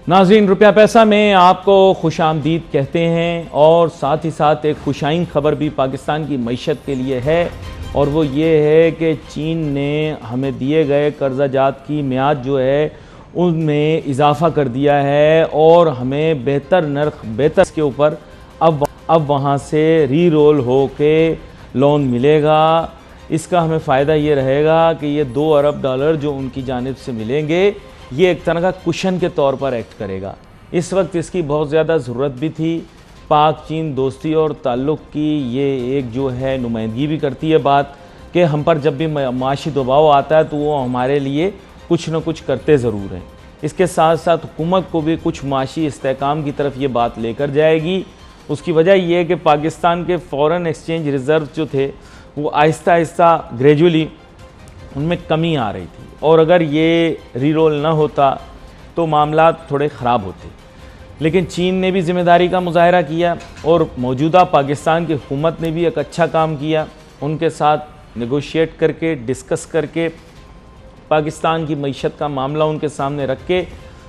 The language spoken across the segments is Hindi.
नाज़रीन, रुपया पैसा में आपको खुशामदीद कहते हैं और साथ ही साथ एक खुशाइन खबर भी पाकिस्तान की मईशत के लिए है, और वो ये है कि चीन ने हमें दिए गए कर्जा जात की मियाद जो है उनमें इजाफ़ा कर दिया है और हमें बेहतर नर्ख बेहतर के ऊपर अब वहाँ से री रोल हो के लोन मिलेगा। इसका हमें फ़ायदा ये रहेगा कि ये $2 अरब जो उनकी जानिब से मिलेंगे ये एक तरह का कुशन के तौर पर एक्ट करेगा। इस वक्त इसकी बहुत ज़्यादा ज़रूरत भी थी। पाक चीन दोस्ती और ताल्लुक़ की ये एक जो है नुमाइंदगी भी करती है बात कि हम पर जब भी माशी दबाव आता है तो वो हमारे लिए कुछ न कुछ करते ज़रूर हैं। इसके साथ साथ हुकूमत को भी कुछ माशी इस्तेहकाम की तरफ ये बात लेकर जाएगी। उसकी वजह यह है कि पाकिस्तान के फ़ॉरेन एक्सचेंज रिज़र्व जो थे वो आहिस्ता आहिस्ता ग्रेजुअली उनमें कमी आ रही थी, और अगर ये री रोल ना होता तो मामला थोड़े ख़राब होते। लेकिन चीन ने भी ज़िम्मेदारी का मुजाहरा किया और मौजूदा पाकिस्तान की हुकूमत ने भी एक अच्छा काम किया। उनके साथ नेगोशिएट करके डिस्कस करके पाकिस्तान की मईशत का मामला उनके सामने रख के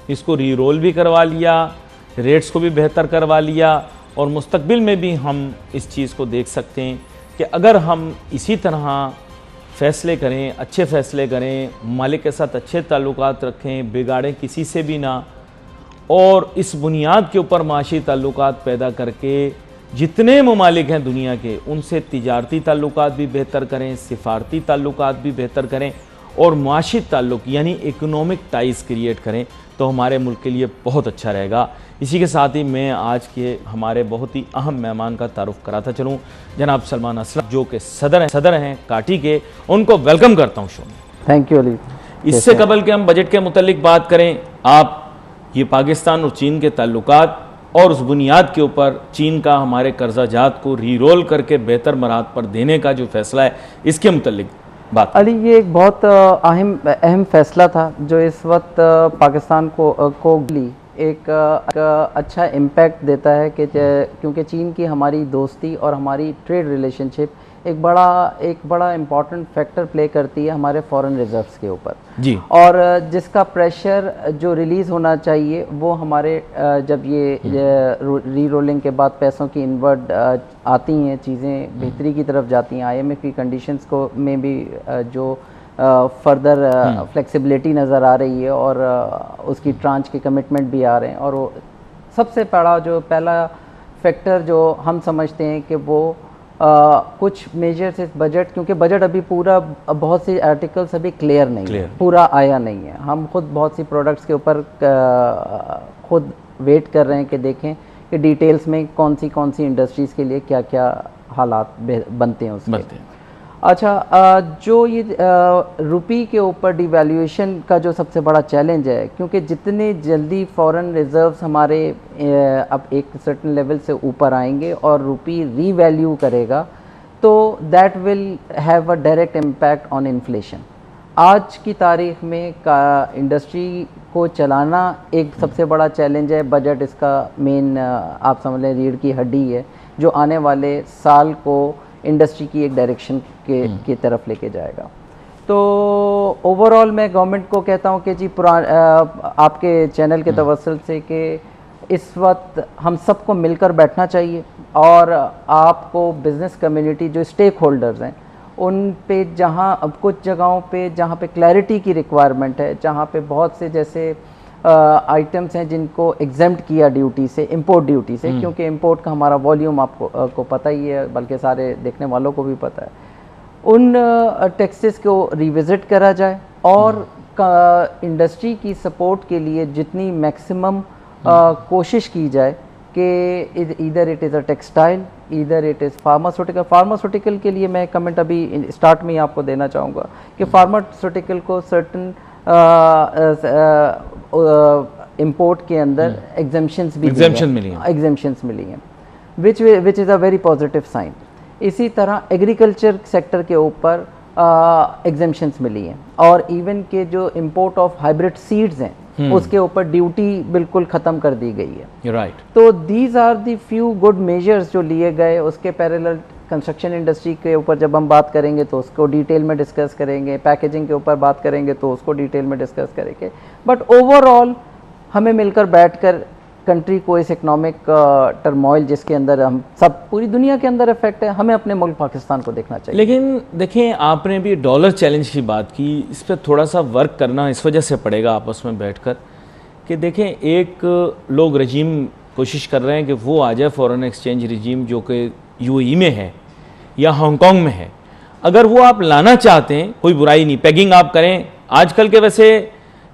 इसको री रोल भी करवा लिया, रेट्स को भी बेहतर करवा लिया, और मुस्तकबिल में भी हम इस चीज़ को देख सकते हैं कि अगर हम इसी तरह फ़ैसले करें, अच्छे फ़ैसले करें, मालिक के साथ अच्छे ताल्लुकात रखें, बिगाड़ें किसी से भी ना, और इस बुनियाद के ऊपर माशी ताल्लुकात पैदा करके जितने ममालिक हैं दुनिया के उनसे तिजारती ताल्लुकात भी बेहतर करें, सिफारती ताल्लुकात भी बेहतर करें और माशी ताल्लुक़ यानी इकोनॉमिक टाइज़ क्रिएट करें तो हमारे मुल्क के लिए बहुत अच्छा रहेगा। इसी के साथ ही मैं आज के हमारे बहुत ही अहम मेहमान का तारुफ कराता चलूँ, जनाब सलमान असलम जो कि सदर हैं काटी के, उनको वेलकम करता हूँ शो में। Thank you Ali. इससे कबल के हम बजट के मुतल्लिक बात करें, आप ये पाकिस्तान और चीन के ताल्लुकात और उस बुनियाद के ऊपर चीन का हमारे कर्जा जात को री रोल करके बेहतर मराहत पर देने का जो फैसला है इसके मुतल्लिक बात। अली, ये एक बहुत अहम फैसला था जो इस वक्त पाकिस्तान को एक अच्छा इम्पैक्ट देता है कि क्योंकि चीन की हमारी दोस्ती और हमारी ट्रेड रिलेशनशिप एक बड़ा इम्पॉर्टेंट फैक्टर प्ले करती है हमारे फॉरेन रिजर्व्स के ऊपर जी, और जिसका प्रेशर जो रिलीज़ होना चाहिए वो हमारे जब ये री रोलिंग के बाद पैसों की इनवर्ड आती हैं, चीज़ें बेहतरी की तरफ जाती हैं, IMF की कंडीशंस को में भी जो फर्दर फ्लेक्सिबिलिटी नज़र आ रही है और उसकी ट्रांच के कमिटमेंट भी आ रहे हैं, और वो सबसे पहला फैक्टर जो हम समझते हैं कि वो कुछ मेजर्स इस बजट, क्योंकि बजट अभी पूरा बहुत सी आर्टिकल्स अभी क्लियर नहीं है, पूरा आया नहीं है। हम खुद बहुत सी प्रोडक्ट्स के ऊपर खुद वेट कर रहे हैं कि देखें कि डिटेल्स में कौन सी इंडस्ट्रीज़ के लिए क्या क्या हालात बनते हैं उसके। अच्छा, जो ये रुपी के ऊपर डिवैल्यूएशन का जो सबसे बड़ा चैलेंज है, क्योंकि जितने जल्दी फॉरेन रिजर्व्स हमारे अब एक सर्टेन लेवल से ऊपर आएंगे और रुपी रीवैल्यू करेगा तो that will have a direct impact on inflation. आज की तारीख में इंडस्ट्री को चलाना एक सबसे बड़ा चैलेंज है। बजट इसका मेन आप समझ लें रीढ़ की हड्डी है जो आने वाले साल को इंडस्ट्री की एक डायरेक्शन की तरफ लेके जाएगा। तो ओवरऑल मैं गवर्नमेंट को कहता हूँ कि जी आपके चैनल के तवस्सुल से कि इस वक्त हम सबको मिलकर बैठना चाहिए और आपको बिज़नेस कम्युनिटी जो स्टेक होल्डर्स हैं उन पे जहाँ अब कुछ जगहों पे जहाँ पे क्लैरिटी की रिक्वायरमेंट है, जहाँ पे बहुत से जैसे आइटम्स हैं जिनको एग्जेम्प्ट किया ड्यूटी से, इंपोर्ट ड्यूटी से, क्योंकि इंपोर्ट का हमारा वॉल्यूम आपको पता ही है, बल्कि सारे देखने वालों को भी पता है। उन टैक्सेस को रिविज़िट करा जाए और इंडस्ट्री की सपोर्ट के लिए जितनी मैक्सिमम कोशिश की जाए कि इधर इट इज़ अ टेक्सटाइल, इधर इट इज़ फार्मास्यूटिकल के लिए मैं कमेंट अभी स्टार्ट में ही आपको देना चाहूँगा कि फार्मास्यूटिकल को सर्टन इंपोर्ट के अंदर एग्जेम्पशंस मिली हैं which is a very positive sign. इसी तरह एग्रीकल्चर सेक्टर के ऊपर एग्जेम्पशंस मिली हैं और इवन के जो इंपोर्ट ऑफ हाइब्रिड सीड्स हैं उसके ऊपर ड्यूटी बिल्कुल ख़त्म कर दी गई है। राइट। तो these are the few good measures जो लिए गए। उसके पैरेलल कंस्ट्रक्शन इंडस्ट्री के ऊपर जब हम बात करेंगे तो उसको डिटेल में डिस्कस करेंगे, पैकेजिंग के ऊपर बात करेंगे तो उसको डिटेल में डिस्कस करेंगे। बट ओवरऑल हमें मिलकर बैठकर कंट्री को इस इकोनॉमिक टर्मोइल जिसके अंदर हम सब पूरी दुनिया के अंदर इफेक्ट है, हमें अपने मुल्क पाकिस्तान को देखना चाहिए। लेकिन देखें, आपने भी डॉलर चैलेंज की बात की, इस पर थोड़ा सा वर्क करना इस वजह से पड़ेगा आपस में बैठकर कि देखें, एक लोग रजीम कोशिश कर रहे हैं कि वो आ जाए फॉरेन एक्सचेंज रिजीम जो कि यूएई में है या हांगकांग में है। अगर वो आप लाना चाहते हैं, कोई बुराई नहीं, पेगिंग आप करें। आजकल के वैसे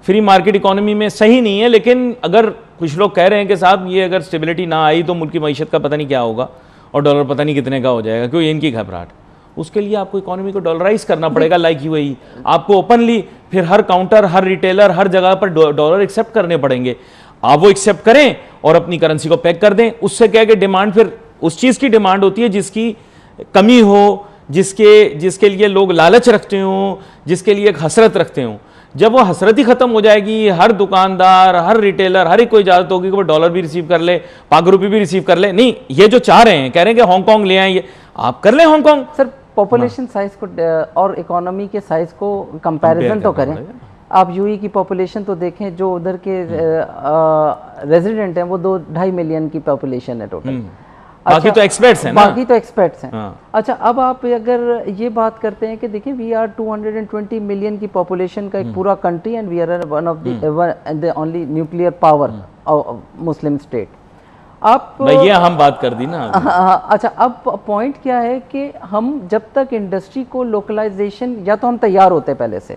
फ्री मार्केट इकोनॉमी में सही नहीं है, लेकिन अगर कुछ लोग कह रहे हैं कि साहब ये अगर स्टेबिलिटी ना आई तो मुल्क की मईशत का पता नहीं क्या होगा और डॉलर पता नहीं कितने का हो जाएगा, क्यों इनकी घबराहट। उसके लिए आपको इकोनॉमी को डॉलराइज करना पड़ेगा लाइक यूएई। आपको ओपनली फिर हर काउंटर, हर रिटेलर, हर जगह पर डॉलर एक्सेप्ट करने पड़ेंगे। आप वो एक्सेप्ट करें और अपनी करेंसी को पैक कर दें। उससे क्या है कि डिमांड फिर उस चीज़ की डिमांड होती है जिसकी कमी हो, जिसके लिए लोग लालच रखते हों, जिसके लिए एक हसरत रखते हों। जब वो हसरत ही खत्म हो जाएगी, हर दुकानदार, हर रिटेलर, हर एक को इजाजत होगी कि वो डॉलर भी रिसीव कर ले, पाक रुपये भी रिसीव कर ले। नहीं, ये जो चाह रहे हैं, कह रहे हैं कि हांगकांग ले आए, ये आप कर लें हांगकांग। सर पॉपुलेशन साइज को और इकोनॉमी के साइज को कंपैरिजन तो करें। आप यूएई की पॉपुलेशन तो देखें, जो उधर के रेजिडेंट हैं वो 2-2.5 मिलियन की पॉपुलेशन है टोटल। बाकी तो एक्सपर्ट्स हैं ना, बाकी तो एक्सपर्ट्स हैं। हाँ। अच्छा, अब आप अगर ये बात करते हैं कि देखिए वी आर 220 मिलियन की पॉपुलेशन का एक पूरा country and we are one of the only nuclear power Muslim state. आप ये हम बात कर दी ना। अच्छा, अब पॉइंट क्या है कि हम जब तक इंडस्ट्री को लोकलाइजेशन, या तो हम तैयार होते पहले से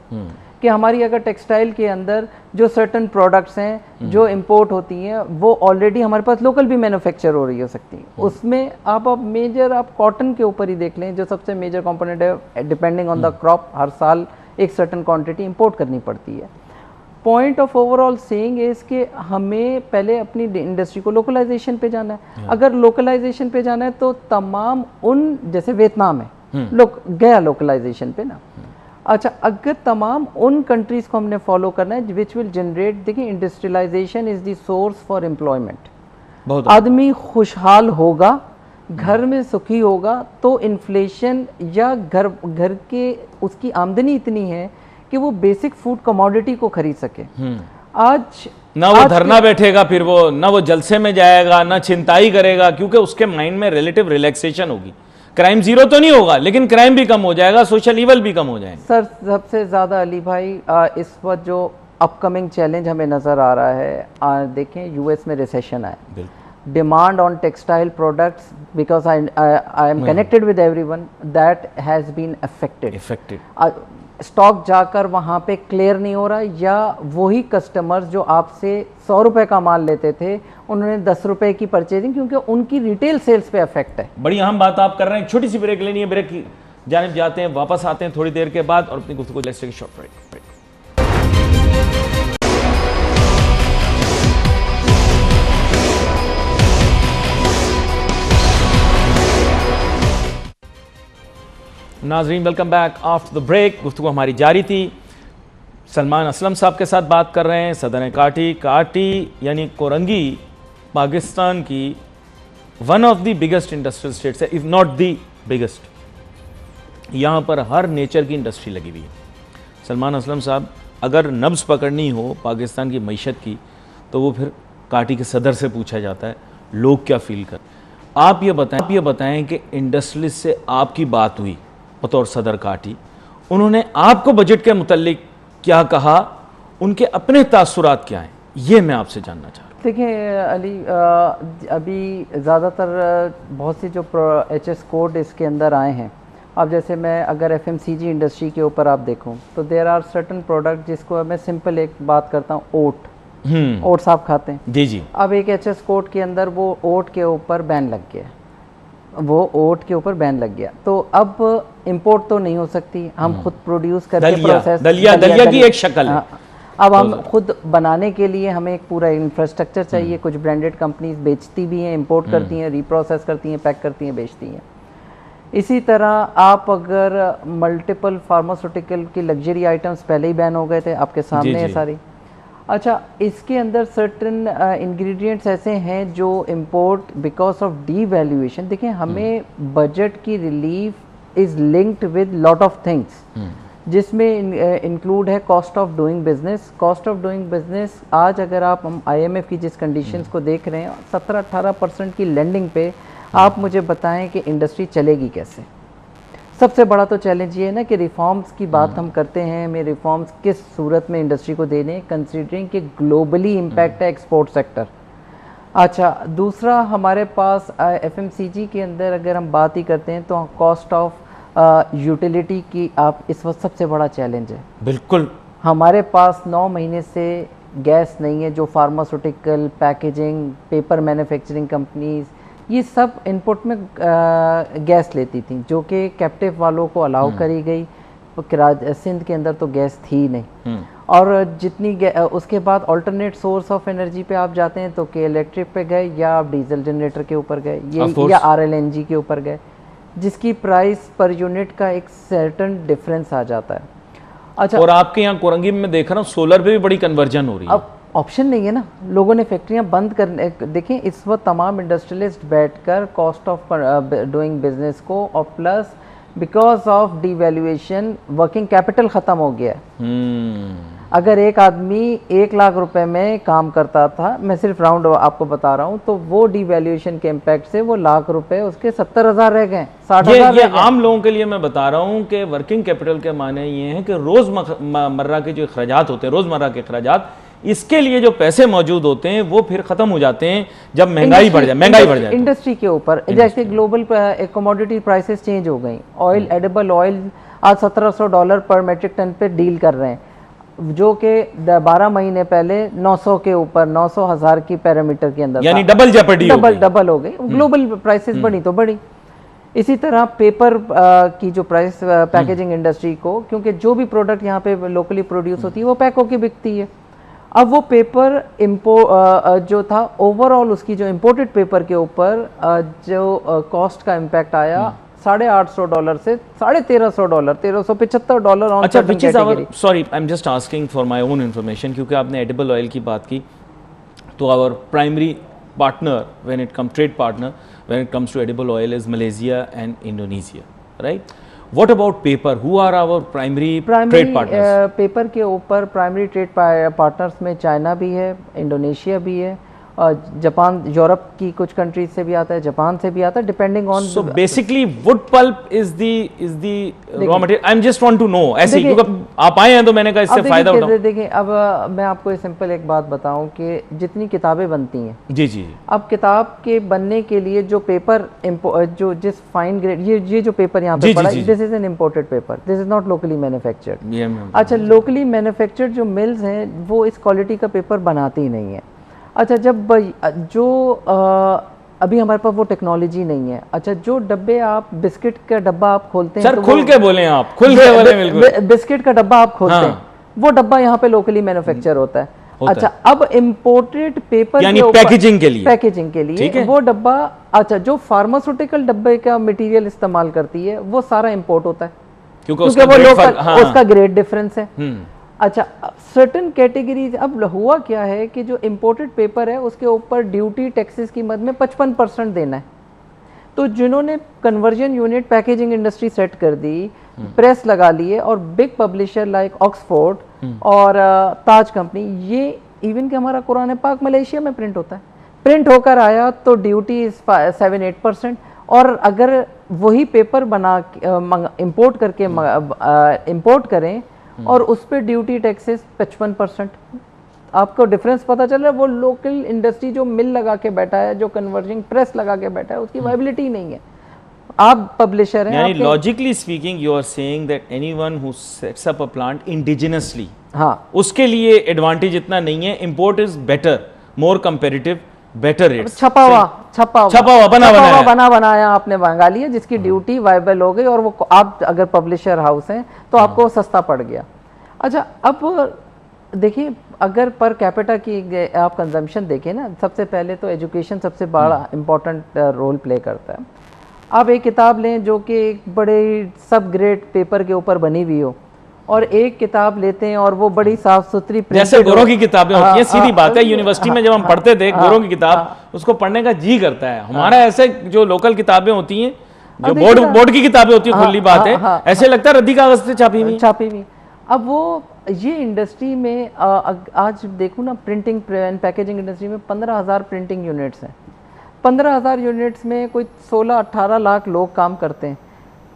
कि हमारी अगर टेक्सटाइल के अंदर जो सर्टन प्रोडक्ट्स हैं जो इंपोर्ट होती हैं वो ऑलरेडी हमारे पास लोकल भी मैन्युफैक्चर हो रही हो सकती हैं। उसमें आप मेजर आप कॉटन के ऊपर ही देख लें, जो सबसे मेजर कंपोनेंट है, डिपेंडिंग ऑन द क्रॉप हर साल एक सर्टन क्वांटिटी इंपोर्ट करनी पड़ती है। Point of overall saying is कि हमें पहले अपनी इंडस्ट्री को लोकलाइजेशन पे जाना है। अगर लोकलाइजेशन पे जाना है तो तमाम उन, जैसे वियतनाम है गया लोकलाइजेशन पे ना। अच्छा, अगर तमाम उन कंट्रीज को हमने फॉलो करना है विच विल जनरेट, देखिए industrialisation is the source for employment. आदमी खुशहाल होगा, घर में सुखी होगा तो इन्फ्लेशन या घर के उसकी आमदनी इतनी है कि वो बेसिक फूड कमोडिटी को खरीद सके। आज ना वो धरना बैठेगा, फिर वो ना वो जलसे में जाएगा, ना चिंताई करेगा, क्योंकि उसके माइंड में रिलेटिव रिलैक्सेशन होगी। क्राइम जीरो तो नहीं होगा, लेकिन क्राइम भी कम हो जाएगा, सोशल इवल भी कम हो जाएगा। सर सबसे ज्यादा अली भाई इस वक्त जो अपकमिंग चैलेंज हमें नजर आ रहा है, देखें यूएस में रिसेशन आया, demand on textile products, because I am connected with everyone, that has been affected. Stock जाकर वहाँ पे क्लियर नहीं हो रहा, या वही कस्टमर्स जो आपसे 100 रुपए का माल लेते थे उन्होंने 10 रुपए की परचेजिंग, क्योंकि उनकी रिटेल सेल्स पे इफेक्ट है। बड़ी अहम बात आप कर रहे हैं। छोटी सी ब्रेक लेनी है, ब्रेक की जानिब जाते हैं, वापस आते हैं थोड़ी देर के बाद और अपनी गुफ्तगू let's take a short break. नाजरीन welcome back after the break. गुफ्तगू हमारी जारी थी। सलमान असलम साहब के साथ बात कर रहे हैं। सदर काटी यानी कोरंगी पाकिस्तान की one of the biggest industrial states है, इफ नॉट द बिगेस्ट। यहाँ पर हर नेचर की इंडस्ट्री लगी हुई है। सलमान असलम साहब, अगर नब्ज़ पकड़नी हो पाकिस्तान की मईशत की तो वो फिर काटी के सदर से पूछा जाता है लोग क्या फील कर। आप ये बताएं कि इंडस्ट्रियलिस्ट से आपकी बात हुई बतौर सदर काटी, उन्होंने आपको बजट के मुतल्लिक क्या कहा, उनके अपने तासुरात क्या हैं, ये मैं आपसे जानना चाह रहा हूँ। देखिए अली, अभी ज़्यादातर बहुत सी जो HS कोड इसके अंदर आए हैं, अब जैसे मैं अगर FMCG इंडस्ट्री के ऊपर आप देखूं तो देयर आर सर्टन प्रोडक्ट जिसको मैं सिंपल एक बात करता हूँ, ओट्स आप खाते हैं जी। अब एक HS कोड के अंदर वो ओट के ऊपर बैन लग गया, तो अब इंपोर्ट तो नहीं हो सकती, हम खुद प्रोड्यूस करके प्रोसेस दलिया की एक शक्ल है। अब हम खुद बनाने के लिए हमें एक पूरा इंफ्रास्ट्रक्चर चाहिए। कुछ ब्रांडेड कंपनीज बेचती भी हैं, इंपोर्ट करती हैं, रीप्रोसेस करती हैं, पैक करती हैं, बेचती हैं। इसी तरह आप अगर मल्टीपल फार्मास्यूटिकल की लग्जरी आइटम्स पहले ही बैन हो गए थे, आपके सामने है सारी। अच्छा, इसके अंदर सर्टन इंग्रेडिएंट्स ऐसे हैं जो इंपोर्ट बिकॉज ऑफ डीवैल्यूएशन। देखिए, हमें बजट की relief is linked with lot of things. जिसमें इंक्लूड है cost of doing business. Cost of doing business आज अगर आप हम IMF की जिस कंडीशंस को देख रहे हैं 17-18% की लेंडिंग पे, आप मुझे बताएं कि इंडस्ट्री चलेगी कैसे। सबसे बड़ा तो चैलेंज ये है ना कि रिफॉर्म्स की बात हम करते हैं, हमें रिफॉर्म्स किस सूरत में इंडस्ट्री को देने, कंसीडरिंग कि ग्लोबली इम्पैक्ट है एक्सपोर्ट सेक्टर। अच्छा, दूसरा हमारे पास FMCG के अंदर अगर हम बात ही करते हैं तो कॉस्ट ऑफ यूटिलिटी की आप इस वक्त सबसे बड़ा चैलेंज है। बिल्कुल, हमारे पास 9 महीने से गैस नहीं है, जो pharmaceutical, packaging, paper manufacturing companies ये सब इनपुट में गैस लेती थी, जो कि कैप्टिव वालों को अलाउ करी गई। सिंध के अंदर तो गैस थी नहीं, और जितनी उसके बाद अल्टरनेट सोर्स ऑफ एनर्जी पे आप जाते हैं तो कि इलेक्ट्रिक पे गए, या आप डीजल जनरेटर के ऊपर गए, ये या RLNG के ऊपर गए, जिसकी प्राइस पर यूनिट का एक सर्टेन डिफरेंस आ जाता है। अच्छा, और आपके यहाँ कोरंगी में देख रहा हूँ सोलर पे भी बड़ी कन्वर्जन हो रही है। अब ऑप्शन नहीं है ना, लोगों ने फैक्ट्रियां बंद करने, देखें इस वक्त तमाम इंडस्ट्रियलिस्ट बैठकर कॉस्ट ऑफ डूइंग बिजनेस को, और plus because of devaluation working capital ख़त्म हो गया है। अगर एक आदमी 1 लाख रुपए में काम करता था, मैं सिर्फ राउंड आपको बता रहा हूँ, तो वो डिवैल्यूएशन के इम्पैक्ट से वो लाख रुपए उसके 70,000 रह गए, 60,000 ये आम लोगों के लिए मैं बता रहा हूँ कि वर्किंग कैपिटल के माने ये हैं कि रोजमर्रा के जो अखराजात होते हैं, रोजमर्रा के अखराजात, इसके लिए जो पैसे मौजूद होते हैं वो फिर खत्म हो जाते हैं जब महंगाई बढ़ जाए। इंडस्ट्री के ऊपर जैसे ग्लोबल कमोडिटी प्राइसेस चेंज हो गई, ऑयल, एडिबल ऑयल आज $1700 पर मेट्रिक टन पे डील कर रहे हैं, जो कि 12 महीने पहले 900 के ऊपर 900,000 की पैरामीटर के अंदर, यानी डबल जेपर्डी डबल हो गई। ग्लोबल प्राइसेस बढ़ी तो बढ़ी। इसी तरह पेपर की जो प्राइस पैकेजिंग इंडस्ट्री को, क्योंकि जो भी प्रोडक्ट यहाँ पे लोकली प्रोड्यूस होती है वो पैक होके बिकती है। अब वो पेपर जो था ओवरऑल उसकी जो इम्पोर्टेड पेपर के ऊपर जो कॉस्ट का इम्पैक्ट आया $850 से $1350, $1375 on certain category. Sorry, I am just asking for my own information, क्योंकि आपने एडिबल ऑयल की बात की, तो our primary partner when it come trade partner when it comes to edible oil is Malaysia and Indonesia, right? What about paper? Who are our primary trade partners? Paper के ऊपर प्राइमरी ट्रेड पार्टनर्स में चाइना भी है, इंडोनेशिया भी है, जापान, यूरोप की कुछ कंट्रीज से भी आता है, जापान से भी आता है, depending on. So basically wood pulp is the raw material. I am just want to know, ऐसे ही क्योंकि आप आए हैं तो मैंने कहा इससे फायदा उठाऊं। देखिए, अब मैं आपको सिंपल एक बात बताऊं कि जितनी किताबें बनती हैं, जी, अब किताब के बनने के लिए जो पेपर जो जिस फाइन ग्रेड, ये जो पेपर यहाँ पे पड़ा, this is an imported paper, this is not locally manufactured. अच्छा, लोकली मैन्युफैक्चर्ड जो मिल्स हैं वो इस क्वालिटी का पेपर बनाती ही नहीं है। अच्छा, जब जो अभी हमारे पास वो टेक्नोलॉजी नहीं है। अच्छा, जो डब्बे आप बिस्किट का डब्बा आप खोलते हैं, सर खुल के बोलें, आप खुल के बोलें, बिल्कुल। बिस्किट का डब्बा आप खोलते हैं, वो डब्बा यहाँ पे लोकली मैन्युफैक्चर होता है। अच्छा, अब इम्पोर्टेड पेपर यानी पैकेजिंग के लिए वो डब्बा, अच्छा, जो फार्मास्यूटिकल डब्बे का मटेरियल इस्तेमाल करती है वो सारा इम्पोर्ट होता है, क्योंकि वो उसका ग्रेड डिफरेंस है। अच्छा, सर्टेन कैटेगरीज, अब हुआ क्या है कि जो इम्पोर्टेड पेपर है उसके ऊपर ड्यूटी टैक्सेस की मद में 55% देना है। तो जिन्होंने conversion unit packaging industry set कर दी, प्रेस लगा लिए, और बिग पब्लिशर लाइक ऑक्सफोर्ड और ताज कंपनी, ये इवन कि हमारा कुरान पाक मलेशिया में प्रिंट होता है, प्रिंट होकर आया तो ड्यूटी 7-8%, और अगर वही पेपर बना इम्पोर्ट करके इम्पोर्ट करें और उस पर ड्यूटी टैक्सेस 55%, आपको डिफरेंस पता चल रहा है। वो लोकल इंडस्ट्री जो मिल लगा के बैठा है, जो कन्वर्जिंग प्रेस लगा के बैठा है, उसकी वायबिलिटी नहीं है। आप पब्लिशर हैं, यानी logically speaking you are saying that anyone who sets up a plant indigenously, हाँ, उसके लिए एडवांटेज इतना नहीं है। Import is better, more comparative, better rates. छपा हुआ बनाया आपने मंगा लिया, जिसकी ड्यूटी वायबल हो गई, और वो आप अगर पब्लिशर हाउस हैं तो आपको सस्ता पड़ गया। अच्छा, अब देखिए, अगर पर कैपिटा की आप कंजम्पशन देखें ना, सबसे पहले तो एजुकेशन सबसे बड़ा इंपॉर्टेंट रोल प्ले करता है। आप एक किताब लें जो कि एक बड़े सब ग्रेड पेपर के ऊपर बनी हुई हो, और एक किताब लेते हैं और वो बड़ी साफ सुथरी, जैसे गोरों की किताबें होती हैं, सीधी बात है, यूनिवर्सिटी में जब हम पढ़ते थे गोरों की किताब, उसको पढ़ने का जी करता है। हमारा ऐसे जो लोकल किताबें होती हैं जो बोर्ड की किताबें होती है खुली बात है, ऐसे लगता है रद्दी कागज से छापी हुई। अब वो ये इंडस्ट्री में आज देखूँ ना, प्रिंटिंग एंड पैकेजिंग इंडस्ट्री में 15,000 प्रिंटिंग यूनिट्स हैं। 15,000 यूनिट्स में कोई 16-18 लाख लोग काम करते हैं।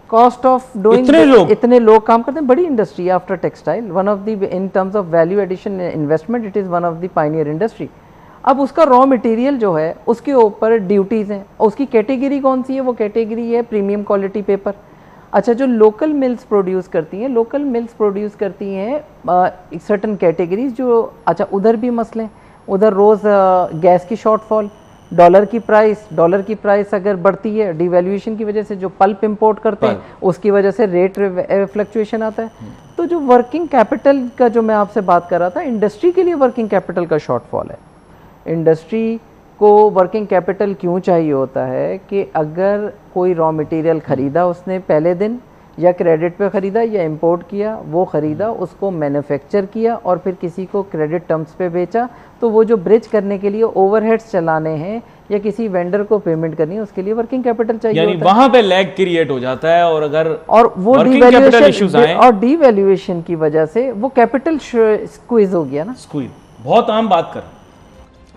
कॉस्ट ऑफ डूइंग इतने लोग काम करते हैं। बड़ी industry after textile, one of the in terms of value addition investment it is one of the pioneer industry. अब उसका रॉ मटेरियल जो है उसके ऊपर ड्यूटीज़ हैं। उसकी कैटेगरी कौन सी है? वो कैटेगरी है प्रीमियम क्वालिटी पेपर। अच्छा, जो लोकल मिल्स प्रोड्यूस करती हैं, लोकल मिल्स प्रोड्यूस करती हैं सर्टन कैटेगरीज जो, अच्छा उधर भी मसले हैं। उधर रोज़ गैस की शॉर्टफॉल, डॉलर की प्राइस अगर बढ़ती है डिवैल्यूएशन की वजह से, जो पल्प इंपोर्ट करते हैं उसकी वजह से रेट फ्लक्चुएशन आता है। तो जो वर्किंग कैपिटल का जो मैं आपसे बात कर रहा था, इंडस्ट्री के लिए वर्किंग कैपिटल का शॉर्टफॉल है। इंडस्ट्री को वर्किंग कैपिटल क्यों चाहिए होता है कि अगर कोई रॉ मटेरियल ख़रीदा उसने पहले दिन, या क्रेडिट पे ख़रीदा या इंपोर्ट किया, वो ख़रीदा, उसको मैन्युफैक्चर किया और फिर किसी को क्रेडिट टर्म्स पे बेचा, तो वो जो ब्रिज करने के लिए ओवरहेड्स चलाने हैं या किसी वेंडर को पेमेंट करनी है, उसके लिए वर्किंग कैपिटल चाहिए यानी वहाँ पे लैग क्रिएट हो जाता है। और अगर वो डिवैल्यूएशन की वजह से वो कैपिटल स्क्वीज हो गया ना। स्क्वीज बहुत आम बात कर।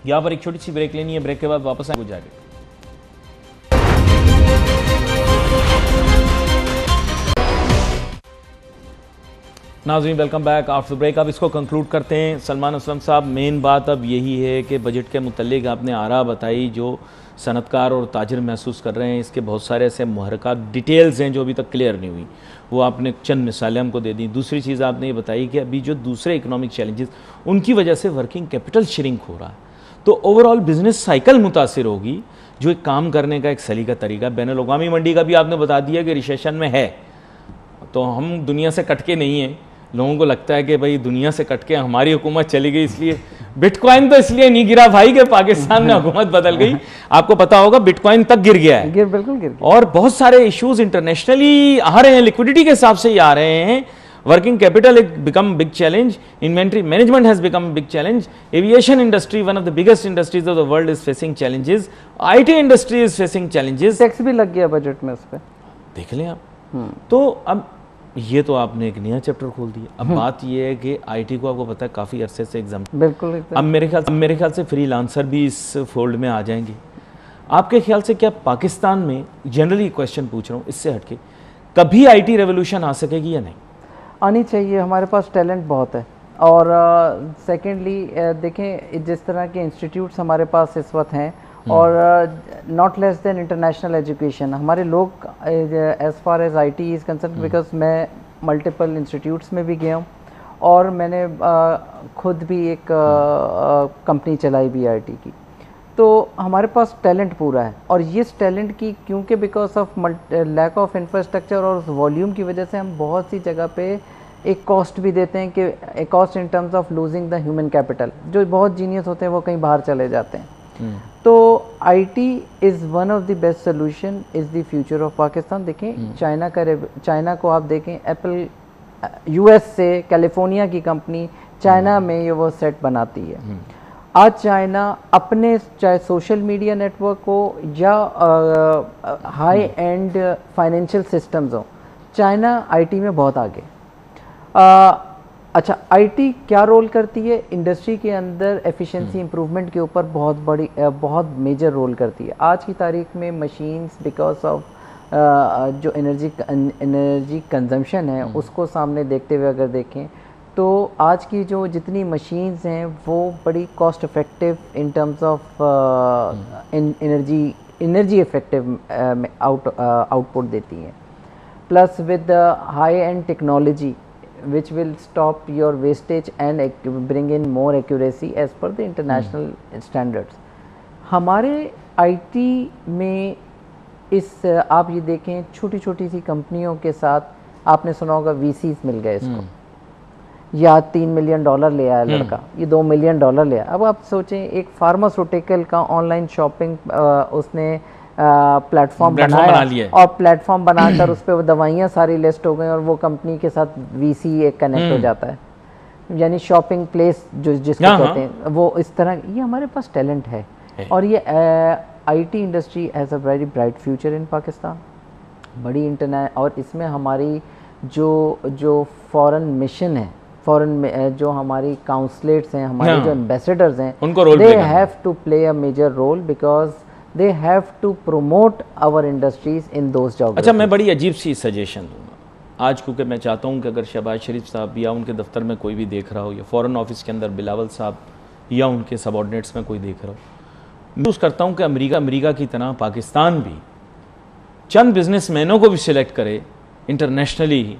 यहाँ पर एक छोटी सी ब्रेक लेनी है, ब्रेक के बाद वापस आगे जाएंगे। नाज़रीन वेलकम बैक आफ्टर ब्रेक। अब इसको कंक्लूड करते हैं। सलमान असलम साहब, मेन बात अब यही है कि बजट के मुतल्लिक आपने आरा बताई जो सनतकार और ताजिर महसूस कर रहे हैं। इसके बहुत सारे ऐसे मुहर्रिकात डिटेल्स हैं जो अभी तक क्लियर नहीं हुई, वो आपने चंद मिसालें हमको दे दी। दूसरी चीज़ आपने ये बताई कि अभी जो दूसरे इकोनॉमिक चैलेंजेस, उनकी वजह से वर्किंग कैपिटल श्रिंक हो रहा है, तो ओवरऑल बिजनेस साइकिल मुतासिर होगी। जो एक काम करने का एक सलीका तरीका, बैनुल-अक़वामी मंडी का भी आपने बता दिया कि रिसेशन में है, तो हम दुनिया से कटके नहीं हैं। लोगों को लगता है कि भाई दुनिया से कटके हमारी हुकूमत चली गई, इसलिए बिटकॉइन तो इसलिए नहीं गिरा भाई कि पाकिस्तान में हुकूमत बदल गई। आपको पता होगा बिटकॉइन तक गिर गया है, बिल्कुल गिर गया। और बहुत सारे इश्यूज इंटरनेशनली आ रहे हैं, लिक्विडिटी के हिसाब से ही आ रहे हैं। वर्किंग कैपिटल एक become big challenge, inventory management has become big challenge, aviation industry one of the biggest industries of the world is facing challenges, IT industry is facing challenges. Tax भी लग गया बजट में उस पर, देख लें आप। तो अब ये तो आपने एक नया चैप्टर खोल दिया। अब बात ये है कि आईटी को आपको पता है काफ़ी अरसे से एग्जाम, बिल्कुल अब मेरे ख्याल से फ्रीलांसर भी इस फोल्ड में आ जाएंगे। आपके ख्याल से क्या पाकिस्तान में, जनरली क्वेश्चन पूछ रहा हूँ इससे हटके, कभी आईटी रेवोल्यूशन आ सकेगी या नहीं? आनी चाहिए, हमारे पास टैलेंट बहुत है। और सेकेंडली देखें जिस तरह के इंस्टीट्यूट्स हमारे पास इस वक्त हैं, और not less than international education, हमारे लोग as far as IT is concern, because मैं मल्टीपल इंस्टीट्यूट्स में भी गया हूँ और मैंने खुद भी एक कंपनी चलाई भी आईटी की, तो हमारे पास टैलेंट पूरा है। और इस टैलेंट की क्योंकि because of lack of infrastructure और वॉल्यूम की वजह से हम बहुत सी जगह पे एक कॉस्ट भी देते हैं कि एक cost in terms of losing the human capital. जो बहुत जीनियस होते हैं वो कहीं बाहर चले जाते हैं। तो IT is one of the best solution, is the future of Pakistan. देखें चाइना को आप देखें, एप्पल यूएस से, कैलिफोर्निया की कंपनी चाइना में ये वो सेट बनाती है। आज चाइना अपने चाहे सोशल मीडिया नेटवर्क हो या हाई एंड फाइनेंशियल सिस्टम्स हो, चाइना आईटी में बहुत आगे। अच्छा, आईटी क्या रोल करती है इंडस्ट्री के अंदर? एफिशिएंसी इंप्रूवमेंट के ऊपर बहुत मेजर रोल करती है। आज की तारीख में मशीन्स बिकॉज ऑफ जो एनर्जी कंजम्पशन है उसको सामने देखते हुए अगर देखें तो आज की जो जितनी मशीन्स हैं वो बड़ी cost effective in terms of energy effective output देती हैं, plus with high and technology which will stop your wastage and bring in more accuracy as per the international standards. हमारे आईटी में इस आप ये देखें छोटी छोटी सी कंपनियों के साथ, आपने सुना होगा VCs मिल गए इसको, या $3 मिलियन ले आया लड़का, ये $2 मिलियन ले आया। अब आप सोचें एक फार्मास्यूटिकल का ऑनलाइन शॉपिंग उसने प्लेटफॉर्म बनाया और प्लेटफॉर्म बनाकर उस पर दवाइयाँ सारी लिस्ट हो गई और वो कंपनी के साथ वीसी एक कनेक्ट हो जाता है, यानी शॉपिंग प्लेस जो जिसको कहते हैं वो इस तरह। ये हमारे पास टैलेंट है और ये IT industry has a very bright future in Pakistan. बड़ी इंटरनेट, और इसमें हमारी जो फॉरेन मिशन है, फॉरेन में जो हमारी काउंसलेट्स हैं, हमारे जो एम्बेसडर्स हैं, उनको role they have to play a major role because they have to promote our industries in those job. अच्छा, मैं बड़ी अजीब सी सजेशन दूंगा आज, क्योंकि मैं चाहता हूं कि अगर शहबाज शरीफ साहब या उनके दफ्तर में कोई भी देख रहा हो, या फॉरेन ऑफिस के अंदर बिलावल साहब या उनके सबऑर्डिनेट्स में कोई देख रहा हो, मैं महसूस करता हूं कि अमेरिका की तरह पाकिस्तान भी चंद बिजनेसमैनों को भी सिलेक्ट करे इंटरनेशनली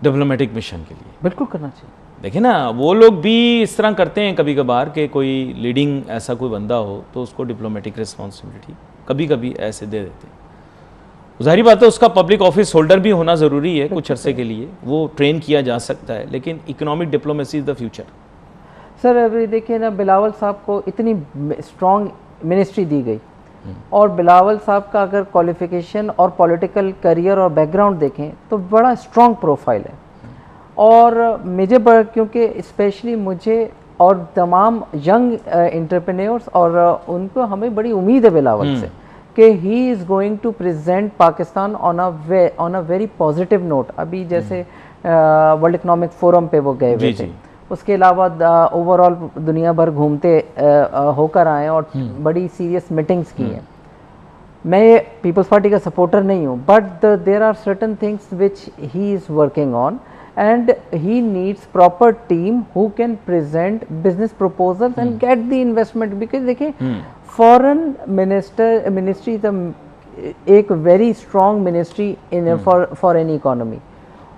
डिप्लोमेटिक मिशन के लिए। बिल्कुल करना चाहिए। देखिए ना, वो लोग भी इस तरह करते हैं कभी कभार कि कोई लीडिंग ऐसा कोई बंदा हो तो उसको डिप्लोमेटिक रिस्पॉन्सिबिलिटी कभी कभी ऐसे दे देते हैं। ज़ाहिर बात है उसका पब्लिक ऑफिस होल्डर भी होना ज़रूरी है कुछ अरसे के लिए, वो ट्रेन किया जा सकता है, लेकिन economic diplomacy is the future. Sir अभी देखिए ना, बिलावल साहब को इतनी स्ट्रॉन्ग मिनिस्ट्री दी गई, और बिलावल साहब का अगर क्वालिफिकेशन और पॉलिटिकल करियर और बैकग्राउंड देखें तो बड़ा स्ट्रॉन्ग प्रोफाइल है। और मुझे क्योंकि स्पेशली मुझे और तमाम यंग एंटरप्रेन्योर्स और उनको हमें बड़ी उम्मीद है बिलावल से कि he is going to present Pakistan on a very positive note. अभी जैसे वर्ल्ड इकोनॉमिक फोरम पे वो गए हुए थे, उसके अलावा ओवरऑल दुनिया भर घूमते होकर आए और बड़ी सीरियस मीटिंग्स की हैं। मैं पीपल्स पार्टी का सपोर्टर नहीं हूँ, but there are certain things which he is working on and he needs proper team who can present business proposals and get the investment, because देखिए foreign ministry is एक very strong ministry in for any economy।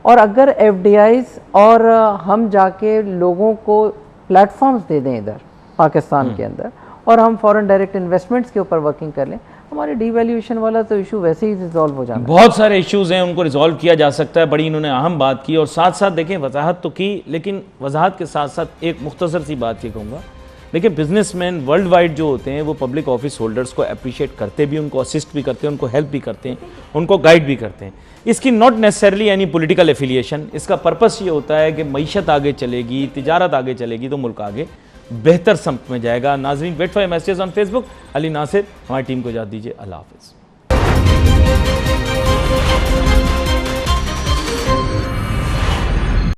और अगर FDIs और हम जाके लोगों को प्लेटफॉर्म्स दे दें इधर पाकिस्तान के अंदर, और हम फॉरेन डायरेक्ट इन्वेस्टमेंट्स के ऊपर वर्किंग कर लें, हमारे डिवैल्यूएशन वाला तो इशू वैसे ही रिजॉल्व हो जाता है। बहुत सारे इश्यूज हैं, उनको रिजॉल्व किया जा सकता है। बड़ी इन्होंने अहम बात की, और साथ साथ देखें वजाहत तो की, लेकिन वजाहत के साथ साथ एक मुख्तसर सी बात ये कहूँगा, देखिए बिजनेसमैन वर्ल्ड वाइड जो होते हैं वो पब्लिक ऑफिस होल्डर्स को अप्रिशिएट करते भी, उनको असिस्ट भी करते हैं, उनको हेल्प भी करते हैं, उनको गाइड भी करते हैं। इसकी not necessarily any political affiliation, इसका पर्पस ये होता है कि मईशत आगे चलेगी, तिजारत आगे चलेगी तो मुल्क आगे बेहतर समत में जाएगा। नाजरीन, wait for messages on Facebook. Ali Nasir, हमारी टीम को इजाज़त दीजिए। अल्लाह हाफिज़।